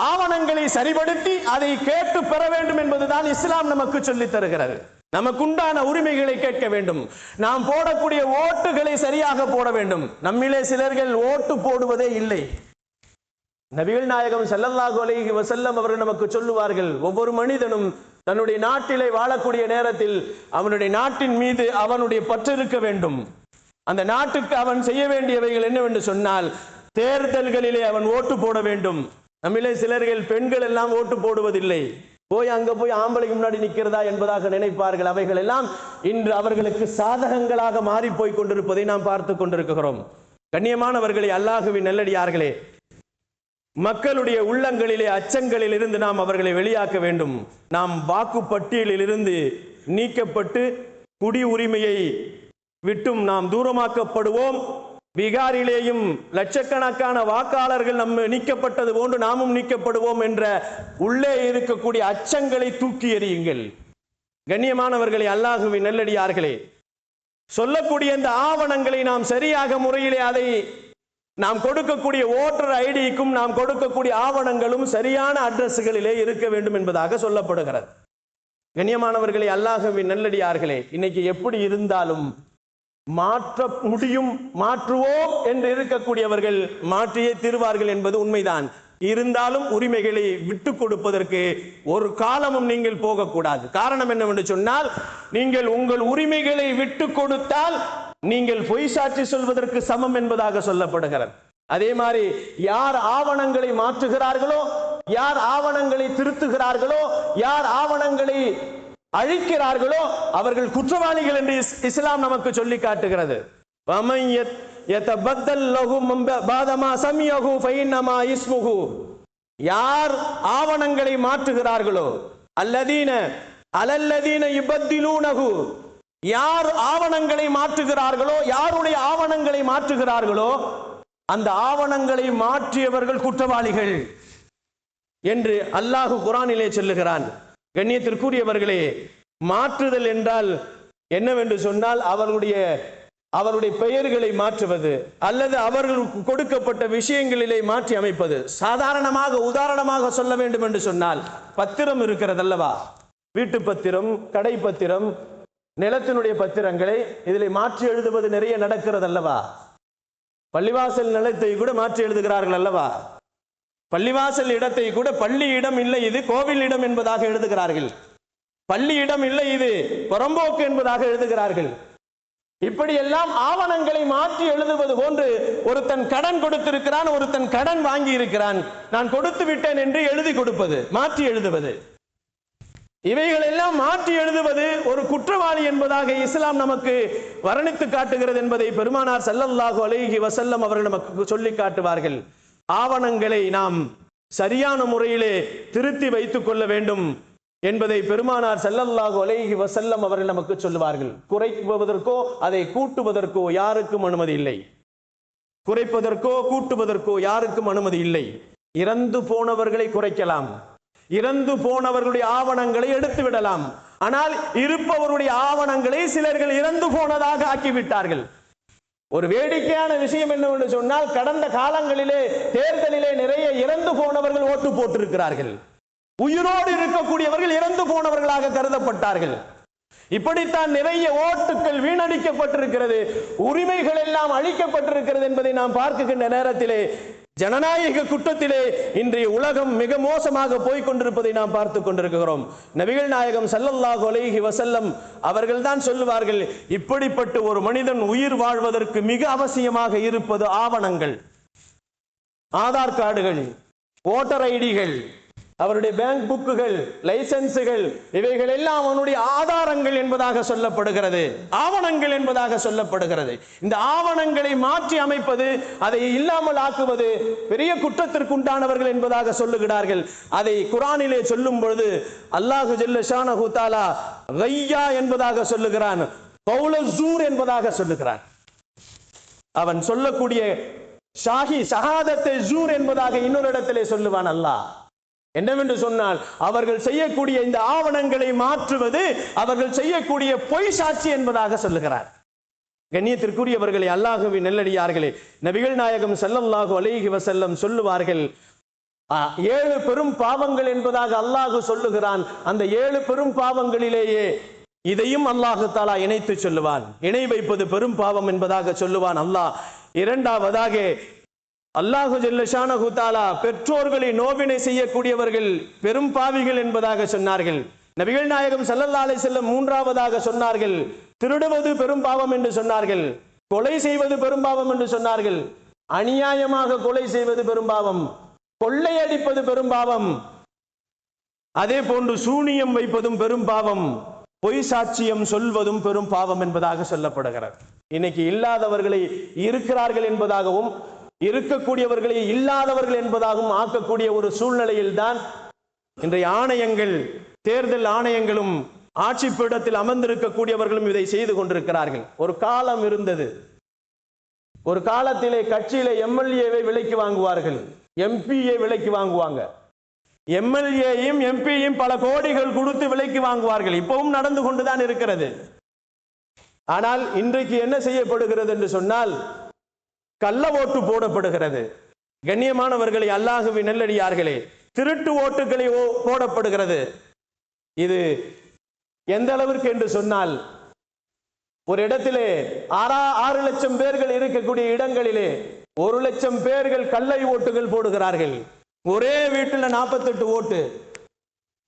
ஆவணங்களை சரிபடுத்தி அதை கேட்டு பெற வேண்டும் என்பதுதான் இஸ்லாம் நமக்கு சொல்லித் தருகிறது. நமக்குண்டான உரிமைகளை கேட்க வேண்டும். நாம் போடக்கூடிய ஓட்டுகளை சரியாக போட வேண்டும். நம்மிலே சிலர்கள் ஓட்டு போடுவதே இல்லை. நபிகள் நாயகம் ஸல்லல்லாஹு அலைஹி வஸல்லம் அவர்கள் நமக்கு சொல்லுவார்கள், ஒவ்வொரு மனிதனும் தன்னுடைய நாட்டிலே வாழக்கூடிய நேரத்தில் அவனுடைய நாட்டின் மீது அவனுடைய பற்று இருக்க வேண்டும். அந்த நாட்டுக்கு அவன் செய்ய வேண்டியவைகள் என்னவென்று சொன்னால் தேர்தல்களிலே அவன் ஓட்டு போட வேண்டும். நம்மிலே சிலர்கள் பெண்கள் எல்லாம் ஓட்டு போடுவதில்லை, அங்க போய் ஆம்பளைக்கு முன்னாடி நிற்கிறதா என்பதாக நினைப்பார்கள். அவைகள் எல்லாம் இன்று அவர்களுக்கு சாதகங்களாக மாறி போய் கொண்டிருப்பதை நாம் பார்த்து கொண்டிருக்கிறோம். கண்ணியமானவர்களே, அல்லாஹ்வின் நல்லடியார்களே, மக்களுடைய உள்ளங்களிலே அச்சங்களில் இருந்து நாம் அவர்களை வெளியாக்க வேண்டும். நாம் வாக்குப்பட்டியலில் இருந்து நீக்கப்பட்டு குடி உரிமையை விட்டும் நாம் தூரமாக்கப்படுவோம். பீகாரிலேயும் லட்சக்கணக்கான வாக்காளர்கள் நம்ம நீக்கப்பட்டது போன்று நாமும் நீக்கப்படுவோம் என்ற உள்ளே இருக்கக்கூடிய அச்சங்களை தூக்கி எறியுங்கள். கண்ணியமானவர்களே, அல்லாஹ்வின் நல்லடியார்களே, சொல்லக்கூடிய இந்த ஆவணங்களை நாம் சரியாக முறையிலே அதை நாம் கொடுக்கக்கூடிய ஓட்டர் ஐடிக்கும் நாம் கொடுக்கக்கூடிய ஆவணங்களும் சரியான அட்ரஸ்களிலே இருக்க வேண்டும் என்பதாக சொல்லப்படுகிறது. கண்ணியமானவர்களே, அல்லாஹ்வின் நல்லடியார்களே, இன்னைக்கு எப்படி இருந்தாலும் மாற்ற முடியும், மாற்றுவோம் என்று இருக்கக்கூடியவர்கள் மாற்றியே தீர்வார்கள் என்பது உண்மைதான். இருந்தாலும் உரிமைகளை விட்டு கொடுப்பதற்கு ஒரு காலமும் நீங்கள் போகக்கூடாது. காரணம் என்னவென்று சொன்னால், நீங்கள் உங்கள் உரிமைகளை விட்டு கொடுத்தால் நீங்கள் பொய் சாட்சி சொல்வதற்கு சமம் என்பதாக சொல்லப்படுகிறது. அதே மாதிரி யார் ஆவணங்களை மாற்றுகிறார்களோ, யார் ஆவணங்களை திருத்துகிறார்களோ, யார் ஆவணங்களை அழிக்கிறார்களோ அவர்கள் குற்றவாளிகள் என்று இஸ்லாம் நமக்கு சொல்லி காட்டுகிறது. யார் ஆவணங்களை மாற்றுகிறார்களோ, அல்லதீன அலல்லதீன யுபத்திலூனஹு, யார் ஆவணங்களை மாற்றுகிறார்களோ, யாருடைய ஆவணங்களை மாற்றுகிறார்களோ அந்த ஆவணங்களை மாற்றியவர்கள் குற்றவாளிகள் என்று அல்லாஹ் குர்ஆனிலே சொல்லுகிறான். கண்ணியத்திற்குரியவர்களே, மாற்றுதல் என்றால் என்னவென்று சொன்னால் அவர்களுடைய அவருடைய பெயர்களை மாற்றுவது அல்லது அவர்களுக்கு கொடுக்கப்பட்ட விஷயங்களிலே மாற்றி அமைப்பது. சாதாரணமாக உதாரணமாக சொல்ல வேண்டும் என்று சொன்னால், பத்திரம் இருக்கிறது அல்லவா, வீட்டு பத்திரம், கடை பத்திரம், நிலத்தினுடைய பத்திரங்களை இதில் மாற்றி எழுதுவது நிறைய நடக்கிறது அல்லவா. பள்ளிவாசல் நிலத்தை கூட மாற்றி எழுதுகிறார்கள் அல்லவா. பள்ளிவாசல் இடத்தை கூட பள்ளி இடம் இல்லை, இது கோவில் இடம் என்பதாக எழுதுகிறார்கள். பள்ளி இடம் இல்லை, இது புறம்போக்கு என்பதாக எழுதுகிறார்கள். இப்படியெல்லாம் ஆவணங்களை மாற்றி எழுதுவது போன்று ஒருத்தன் கடன் கொடுத்திருக்கிறான், ஒருத்தன் கடன் வாங்கி இருக்கிறான், நான் கொடுத்து விட்டேன் என்று எழுதி கொடுப்பது, மாற்றி எழுதுவது, இவைகள் எல்லாம் மாற்றி எழுதுவது ஒரு குற்றவாளி என்பதாக இஸ்லாம் நமக்கு வர்ணித்து காட்டுகிறது என்பதை பெருமானார் ஸல்லல்லாஹு அலைஹி வஸல்லம் அவர்கள் நமக்கு சொல்லி காட்டுவார்கள். ஆவணங்களை நாம் சரியான முறையிலே திருத்தி வைத்துக் கொள்ள வேண்டும் என்பதை பெருமானார் ஸல்லல்லாஹு அலைஹி வஸல்லம் அவர்கள் நமக்கு சொல்லுவார்கள். குறைப்பதற்கோ அதை கூட்டுவதற்கோ யாருக்கும் அனுமதி இல்லை. குறைப்பதற்கோ கூட்டுவதற்கோ யாருக்கும் அனுமதி இல்லை. இறந்து போனவர்களை குறைக்கலாம், இறந்து போனவர்களுடைய ஆவணங்களை எடுத்து விடலாம். ஆனால் இருப்பவருடைய ஆவணங்களை சிலர்கள் இறந்து போனதாக ஆக்கிவிட்டார்கள். ஒரு வேடிக்கையான விஷயம் என்னவென்று சொன்னால், கடந்த காலங்களிலே தேர்தலிலே நிறைய இறந்து போனவர்கள் ஓட்டு போட்டிருக்கிறார்கள். உயிரோடு இருக்கக்கூடியவர்கள் இறந்து போனவர்களாக கருதப்பட்டார்கள். இப்படித்தான் நிறைய ஓட்டுகள் வீணடிக்கப்பட்டிருக்கிறது, உரிமைகள் எல்லாம் அளிக்கப்பட்டிருக்கிறது என்பதை நாம் பார்க்கின்ற நேரத்திலே ஜனநாயக குற்றத்திலே இன்றைய உலகம் மிக மோசமாக போய்கொண்டிருப்பதை நாம் பார்த்து கொண்டிருக்கிறோம். நபிகள் நாயகம் ஸல்லல்லாஹு அலைஹி வஸல்லம் அவர்கள் தான் சொல்லுவார்கள், இப்படிப்பட்ட ஒரு மனிதன் உயிர் வாழ்வதற்கு மிக அவசியமாக இருப்பது ஆவணங்கள், ஆதார் கார்டுகள், ஓட்டர் ஐடிகள், அவருடைய பேங்க் புக்குகள், லைசன்ஸுகள், இவைகள் எல்லாம் அவனுடைய ஆதாரங்கள் என்பதாக சொல்லப்படுகிறது, ஆவணங்கள் என்பதாக சொல்லப்படுகிறது. இந்த ஆவணங்களை மாற்றி அமைப்பது, அதை இல்லாமல் ஆக்குவது பெரிய குற்றத்திற்கு உண்டானவர்கள் என்பதாக சொல்லுகிறார்கள். அதை குர்ஆனிலே சொல்லும் பொழுது அல்லாஹு ஜல்ல ஷானஹு தஆலா கையா என்பதாக சொல்லுகிறான், கௌல ஸூர் என்பதாக சொல்லுகிறான். அவன் சொல்லக்கூடிய ஷாஹி ஷஹாதத்தை ஸூர் என்பதாக இன்னொரு இடத்திலே சொல்லுவான் அல்லாஹ். என்னவென்று சொன்னால், அவர்கள் செய்யக்கூடிய இந்த ஆவணங்களை மாற்றுவது அவர்கள் செய்யக்கூடிய பொய் சாட்சி என்பதாக சொல்லுகிறார். கண்ணியத்திற்குரியவர்களே, அல்லாஹ்வின் நல்லடியார்களே, நபிகள் நாயகம் ஸல்லல்லாஹு அலைஹி வஸல்லம் சொல்லுவார்கள், 7 பெரும் பாவங்கள் என்பதாக அல்லாஹ் சொல்லுகிறான். அந்த 7 பெரும் பாவங்களிலேயே இதையும் அல்லாஹ் தஆலா இணைத்து சொல்லுவான். இணை வைப்பது பெரும் பாவம் என்பதாக சொல்லுவான் அல்லாஹ். இரண்டாவதாக அல்லாஹு ஜல்ல ஷானஹு தஆலா பெற்றோர்களை நோவினை செய்யக்கூடியவர்கள் பெரும் பாவிகள் என்பதாக சொன்னார்கள். நபிகள் நாயகம் ஸல்லல்லாஹு அலைஹி வஸல்லம் மூன்றாவதாக சொன்னார்கள், திருடுவது பெரும் பாவம் என்று சொன்னார்கள், கொலை செய்வது பெரும் பாவம் என்று சொன்னார்கள், அநியாயமாக கொலை செய்வது பெரும் பாவம், கொள்ளையடிப்பது பெரும் பாவம், அதே போன்று சூனியம் வைப்பதும் பெரும் பாவம், பொய் சாட்சியம் சொல்வதும் பெரும் பாவம் என்பதாக சொல்லப்படுகிறது. இன்னைக்கு இல்லாதவர்களை இருக்கிறார்கள் என்பதாகவும் இருக்கக்கூடியவர்களை இல்லாதவர்கள் என்பதாகவும் ஆக்கக்கூடிய ஒரு சூழ்நிலையில் தான் இன்றைய ஆணையங்கள், தேர்தல் ஆணையங்களும் ஆட்சி பீடத்தில் அமர்ந்திருக்கக்கூடியவர்களும் இதை செய்து கொண்டிருக்கிறார்கள். ஒரு காலம் இருந்தது, ஒரு காலத்திலே கட்சியிலே எம்எல்ஏவை விலைக்கு வாங்குவார்கள், எம்பியை விலைக்கு வாங்குவாங்க, எம்எல்ஏயும் எம்பியும் பல கோடிகள் கொடுத்து விலைக்கு வாங்குவார்கள். இப்பவும் நடந்து கொண்டுதான் இருக்கிறது. ஆனால் இன்றைக்கு என்ன செய்யப்படுகிறது என்று சொன்னால், கள்ள ஓட்டு போடப்படுகிறது. கண்ணியமானவர்களை, அல்லாஹ்வின் நல்லடியார்களே, திருட்டு ஓட்டுகளை போடப்படுகிறது. இது எந்த அளவிற்கு என்று சொன்னால், ஒரு இடத்திலே 6 லட்சம் பேர்கள் இருக்கக்கூடிய இடங்களிலே 1 லட்சம் பேர்கள் கள்ளை ஓட்டுகள் போடுகிறார்கள். ஒரே வீட்டில் 48 ஓட்டு.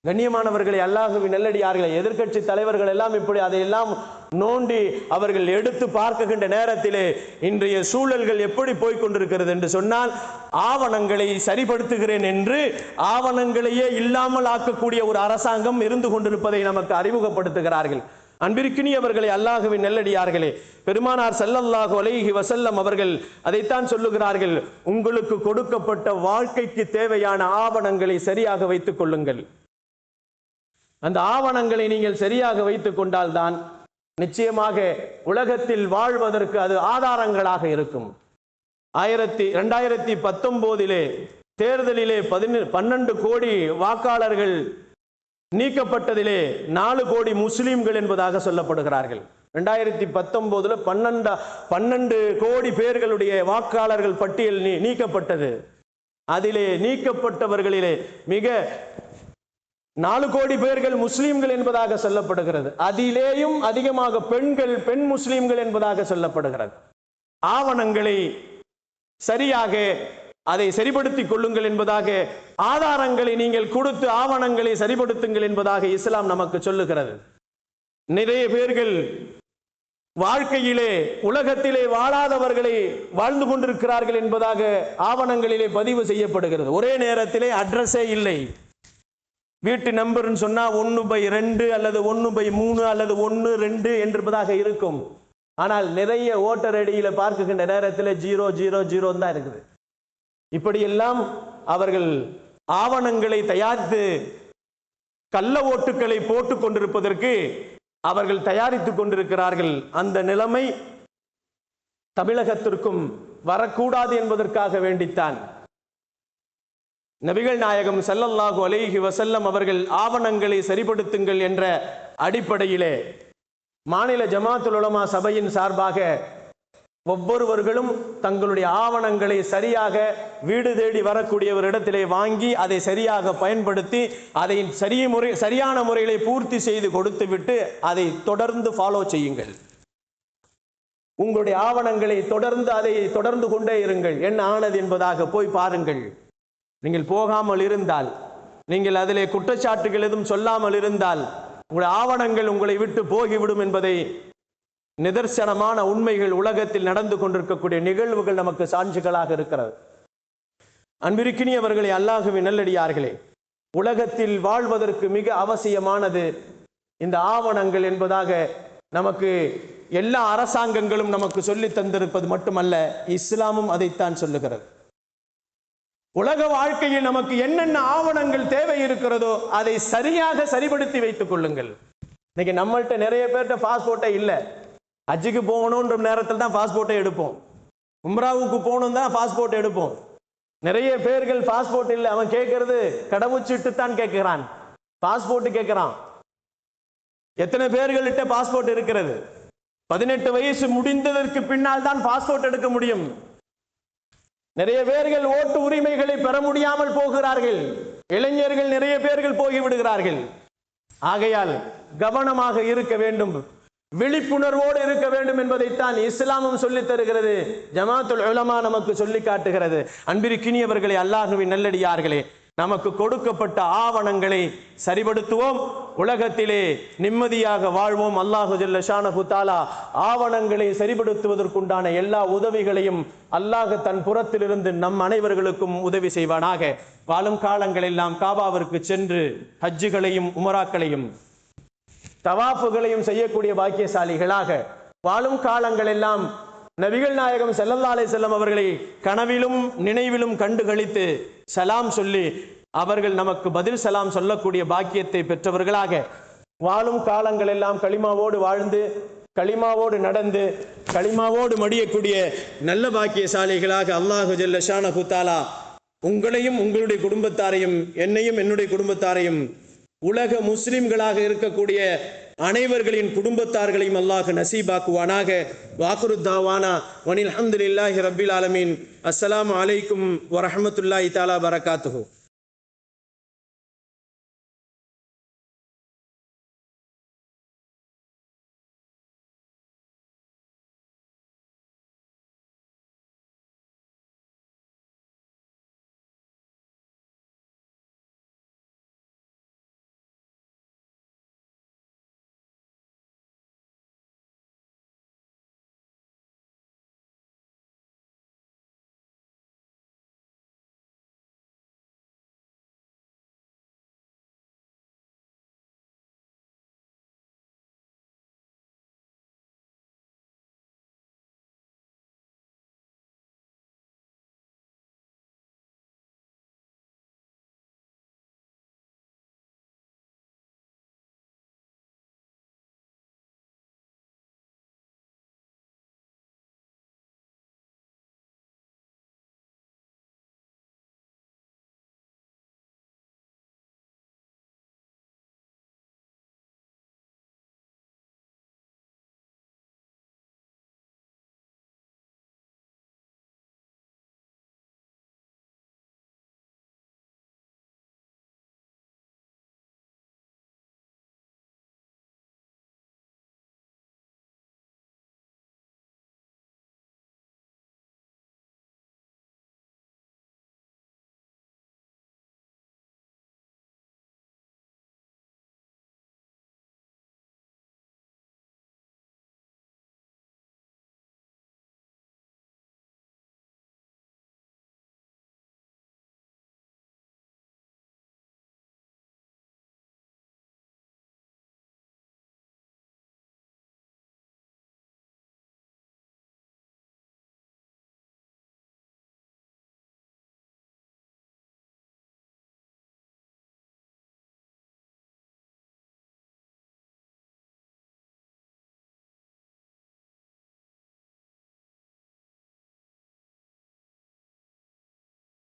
கண்ணியமானவர்களை, அல்லாஹ்வின் நல்லடியார்களே, எதிர்க்கட்சி தலைவர்கள் எல்லாம் இப்படி அதையெல்லாம் நோண்டி அவர்கள் எடுத்து பார்க்கின்ற நேரத்திலே இன்றைய சூழல்கள் எப்படி போய்கொண்டிருக்கிறது என்று சொன்னால், ஆவணங்களை சரிப்படுத்துகிறேன் என்று ஆவணங்களையே இல்லாமல் ஆக்கக்கூடிய ஒரு அரசாங்கம் இருந்து கொண்டிருப்பதை நமக்கு அறிமுகப்படுத்துகிறார்கள். அன்பிற்கினியவர்களே, அல்லாஹ்வின் நல்லடியார்களே, பெருமானார் ஸல்லல்லாஹு அலைஹி வஸல்லம் அவர்கள் அதைத்தான் சொல்லுகிறார்கள், உங்களுக்கு கொடுக்கப்பட்ட வாழ்க்கைக்கு தேவையான ஆவணங்களை சரியாக வைத்துக் கொள்ளுங்கள். அந்த ஆவணங்களை நீங்கள் சரியாக வைத்துக் கொண்டால்தான் நிச்சயமாக உலகத்தில் வாழ்வதற்கு அது ஆதாரங்களாக இருக்கும். 2019 தேர்தலிலே 12 கோடி வாக்காளர்கள் நீக்கப்பட்டதிலே 4 கோடி முஸ்லிம்கள் என்பதாக சொல்லப்படுகிறார்கள். 2019 12 கோடி பேர்களுடைய வாக்காளர்கள் பட்டியல் நீக்கப்பட்டது. அதிலே நீக்கப்பட்டவர்களிலே மிக 4 கோடி பேர்கள் முஸ்லிம்கள் என்பதாக சொல்லப்படுகிறது. அதிலேயும் அதிகமாக பெண் முஸ்லிம்கள் என்பதாக சொல்லப்படுகிறது. ஆவணங்களை சரியாக அதை சரிப்படுத்திக் கொள்ளுங்கள் என்பதாக, ஆதாரங்களை நீங்கள் கொடுத்து ஆவணங்களை சரிப்படுத்துங்கள் என்பதாக இஸ்லாம் நமக்கு சொல்லுகிறது. நிறைய பேர்கள் வாழ்க்கையிலே உலகத்திலே வாழாதவர்களை வாழ்ந்து கொண்டிருக்கிறார்கள் என்பதாக ஆவணங்களிலே பதிவு செய்யப்படுகிறது. ஒரே நேரத்திலே அட்ரஸே இல்லை. வீட்டு நம்பர்னு சொன்னா 1/2 அல்லது 1/3 அல்லது 1-2 என்பதாக இருக்கும். ஆனால் நிறைய ஓட்டர் ஐடியில பார்க்கின்ற நேரத்தில் 000 தான் இருக்குது. இப்படியெல்லாம் அவர்கள் ஆவணங்களை தயாரித்து கள்ள ஓட்டுக்களை போட்டுக் கொண்டிருப்பதற்கு அவர்கள் தயாரித்துக் கொண்டிருக்கிறார்கள். அந்த நிலைமை தமிழகத்திற்கும் வரக்கூடாது என்பதற்காக வேண்டித்தான் நபிகள் நாயகம் ஸல்லல்லாஹு அலைஹி வஸல்லம் அவர்கள் ஆவணங்களை சரிப்படுத்துங்கள் என்ற அடிப்படையிலே மாநில ஜமாத்துல் உலமா சபையின் சார்பாக ஒவ்வொருவர்களும் தங்களுடைய ஆவணங்களை சரியாக வீடு தேடி வரக்கூடியவரிடத்திலே வாங்கி அதை சரியாக பயன்படுத்தி அதை சரியான முறையிலே பூர்த்தி செய்து கொடுத்துவிட்டு அதை தொடர்ந்து ஃபாலோ செய்யுங்கள். உங்களுடைய ஆவணங்களை தொடர்ந்து கொண்டே இருங்கள். என்ன ஆனது என்பதாக போய் பாருங்கள். நீங்கள் போகாமல் இருந்தால், நீங்கள் அதிலே குற்றச்சாட்டுகள் எதுவும் சொல்லாமல் இருந்தால் உங்களுடைய ஆவணங்கள் உங்களை விட்டு போகிவிடும் என்பதை நிதர்சனமான உண்மைகள் உலகத்தில் நடந்து கொண்டிருக்கக்கூடிய நிகழ்வுகள் நமக்கு சான்றுகளாக இருக்கிறது. அன்பிற்கினியவர்களே, அல்லாஹ்வின் நல்லடியார்களே, உலகத்தில் வாழ்வதற்கு மிக அவசியமானது இந்த ஆவணங்கள் என்பதாக நமக்கு எல்லா அரசாங்கங்களும் நமக்கு சொல்லி தந்திருப்பது மட்டுமல்ல, இஸ்லாமும் அதைத்தான் சொல்லுகிறது. உலக வாழ்க்கையில் நமக்கு என்னென்ன ஆவணங்கள் தேவை இருக்கிறதோ அதை சரியாக சரிபடுத்தி வைத்துக் கொள்ளுங்கள். இன்னைக்கு நம்மள்ட்ட நிறைய பேர்கிட்ட பாஸ்போர்ட்டே இல்லை. ஹஜ்ஜுக்கு போகணுன்ற நேரத்தில் தான் பாஸ்போர்ட்டை எடுப்போம். உம்ராவுக்கு போகணும் தான் பாஸ்போர்ட் எடுப்போம். நிறைய பேர்கள் பாஸ்போர்ட் இல்லை. அவன் கேட்கறது கடவுச்சீட்டு தான் கேட்கிறான், பாஸ்போர்ட் கேட்கிறான். எத்தனை பேர்கள்ட்ட பாஸ்போர்ட் இருக்கிறது? 18 வயசு முடிந்ததற்கு பின்னால் தான் பாஸ்போர்ட் எடுக்க முடியும். நிறைய பேர்கள் ஓட்டு உரிமைகளை பெற முடியாமல் போகிறார்கள். இளைஞர்கள் நிறைய பேர்கள் போய்விடுகிறார்கள். ஆகையால் கவனமாக இருக்க வேண்டும், விழிப்புணர்வோடு இருக்க வேண்டும் என்பதைத்தான் இஸ்லாமும் சொல்லி தருகிறது, ஜமாத்துல் உலமா நமக்கு சொல்லி காட்டுகிறது. அன்பிற்கினியவர்களே, அல்லாஹ்வின் நல்லடியார்களே, நமக்கு கொடுக்கப்பட்ட ஆவணங்களை சரிபடுத்துவோம், உலகத்திலே நிம்மதியாக வாழ்வோம். அல்லாஹு ஜல்ல ஷானஹு தஆலா ஆவணங்களை சரிபடுத்துவதற்குண்டான எல்லா உதவிகளையும் அல்லாஹ் தன் புறத்திலிருந்து நம் அனைவர்களுக்கும் உதவி செய்வானாக. வாழும் காலங்கள் எல்லாம் காபாவிற்கு சென்று ஹஜ்ஜுகளையும் உமராக்களையும் தவாஃபுகளையும் செய்யக்கூடிய பாக்கியசாலிகளாக, வாழும் காலங்கள் எல்லாம் நபிகள் நாயகம் ஸல்லல்லாஹு அலைஹி வஸல்லம் அவர்களை கனவிலும் நினைவிலும் கண்டு களித்து சலாம் சொல்லி அவர்கள் நமக்கு பதில் சலாம் சொல்லக்கூடிய பாக்கியத்தை பெற்றவர்களாக, வாழும் காலங்கள் எல்லாம் களிமாவோடு வாழ்ந்து களிமாவோடு நடந்து களிமாவோடு மடியக்கூடிய நல்ல பாக்கியசாலிகளாக அல்லாஹு ஜல்ல ஷானஹு தஆலா உங்களையும் உங்களுடைய குடும்பத்தாரையும் என்னையும் என்னுடைய குடும்பத்தாரையும் உலக முஸ்லிம்களாக இருக்கக்கூடிய அனைவர்களின் குடும்பத்தார்களையும் அல்லாஹ் நசீபாக்குவானாக. வாக்குரு தாவானா வனில் அல்ஹம்துலில்லாஹி ரப்பில் ஆலமீன். அஸ்ஸலாமு அலைக்கும் வரஹ்மத்துல்லாஹி தஆலா பரகாத்துஹு.